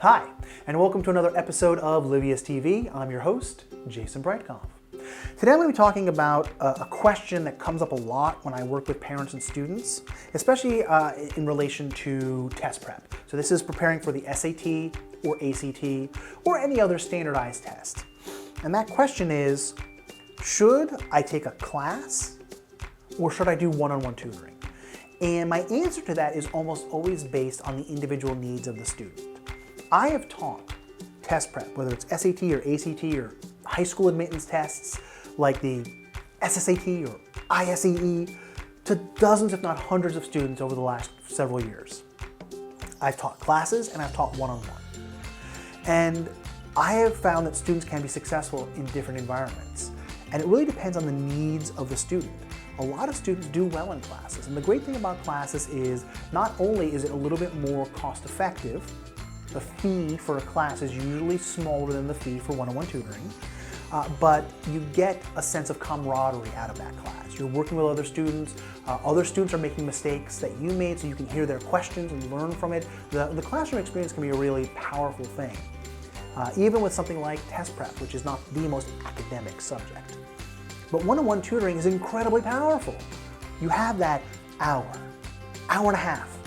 Hi, and welcome to another episode of LiviusTV. I'm your host, Jason Breitkopf. Today I'm going to be talking about a question that comes up a lot when I work with parents and students, especially in relation to test prep. So this is preparing for the SAT or ACT or any other standardized test. And that question is, should I take a class or should I do one-on-one tutoring? And my answer to that is almost always based on the individual needs of the student. I have taught test prep, whether it's SAT or ACT or high school admittance tests like the SSAT or ISEE, to dozens if not hundreds of students over the last several years. I've taught classes and I've taught one-on-one. And I have found that students can be successful in different environments. And it really depends on the needs of the student. A lot of students do well in classes. And the great thing about classes is not only is it a little bit more cost effective, the fee for a class is usually smaller than the fee for one-on-one tutoring, but you get a sense of camaraderie out of that class. You're working with other students are making mistakes that you made, so you can hear their questions and learn from it. The classroom experience can be a really powerful thing, even with something like test prep, which is not the most academic subject. But one-on-one tutoring is incredibly powerful. You have that hour and a half,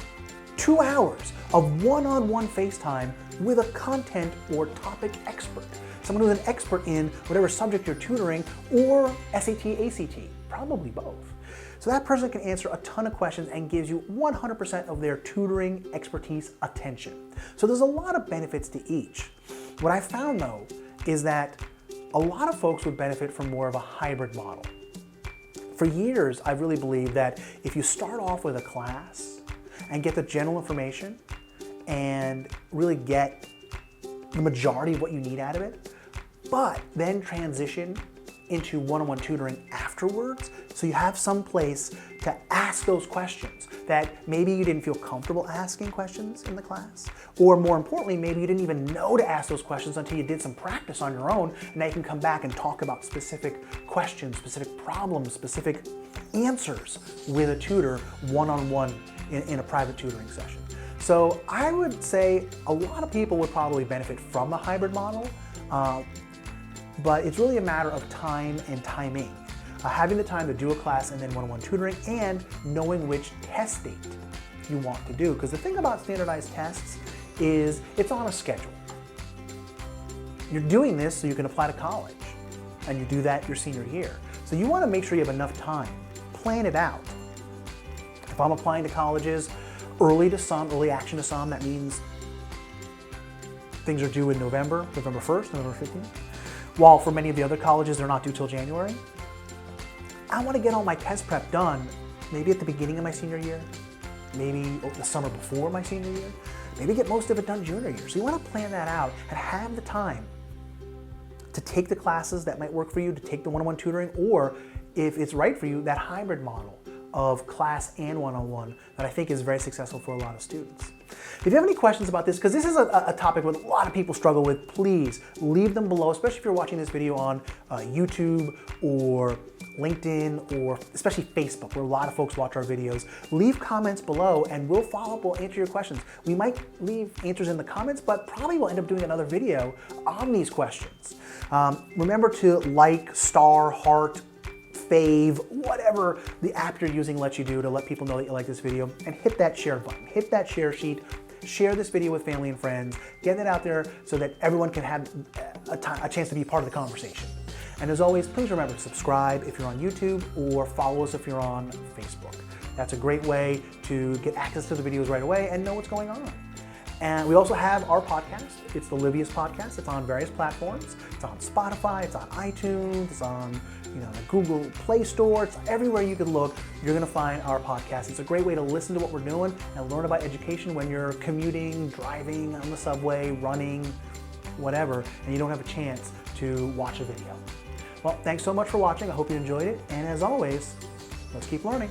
2 hours of one-on-one FaceTime with a content or topic expert, someone who's an expert in whatever subject you're tutoring, or SAT, ACT, probably both. So that person can answer a ton of questions and gives you 100% of their tutoring expertise attention. So there's a lot of benefits to each. What I found though is that a lot of folks would benefit from more of a hybrid model. For years, I've really believed that if you start off with a class and get the general information and really get the majority of what you need out of it, but then transition into one-on-one tutoring afterwards, so you have some place to ask those questions that maybe you didn't feel comfortable asking questions in the class, or more importantly, maybe you didn't even know to ask those questions until you did some practice on your own, and now you can come back and talk about specific questions, specific problems, specific answers with a tutor one-on-one in a private tutoring session. So I would say a lot of people would probably benefit from the hybrid model, but it's really a matter of time and timing. Having the time to do a class and then one-on-one tutoring, and knowing which test date you want to do. Because the thing about standardized tests is it's on a schedule. You're doing this so you can apply to college, and you do that your senior year. So you want to make sure you have enough time. Plan it out. If I'm applying to colleges, early action to some, that means things are due in November 1st, November 15th. While for many of the other colleges, they're not due till January. I want to get all my test prep done maybe at the beginning of my senior year, maybe the summer before my senior year, maybe get most of it done junior year. So you want to plan that out and have the time to take the classes that might work for you, to take the one-on-one tutoring, or if it's right for you, that hybrid model of class and one-on-one that I think is very successful for a lot of students. If you have any questions about this, because this is a topic that a lot of people struggle with, please leave them below, especially if you're watching this video on YouTube or LinkedIn, or especially Facebook, where a lot of folks watch our videos. Leave comments below and we'll follow up, we'll answer your questions. We might leave answers in the comments, but probably we'll end up doing another video on these questions. Remember to like, star, heart, fave, whatever the app you're using lets you do to let people know that you like this video, and hit that share button, hit that share sheet, share this video with family and friends, get it out there so that everyone can have a chance to be part of the conversation. And as always, please remember to subscribe if you're on YouTube, or follow us if you're on Facebook. That's a great way to get access to the videos right away and know what's going on. And we also have our podcast. It's the Livius Podcast. It's on various platforms. It's on Spotify, it's on iTunes, it's on the Google Play Store. It's everywhere you can look, you're gonna find our podcast. It's a great way to listen to what we're doing and learn about education when you're commuting, driving on the subway, running, whatever, and you don't have a chance to watch a video. Well, thanks so much for watching. I hope you enjoyed it. And as always, let's keep learning.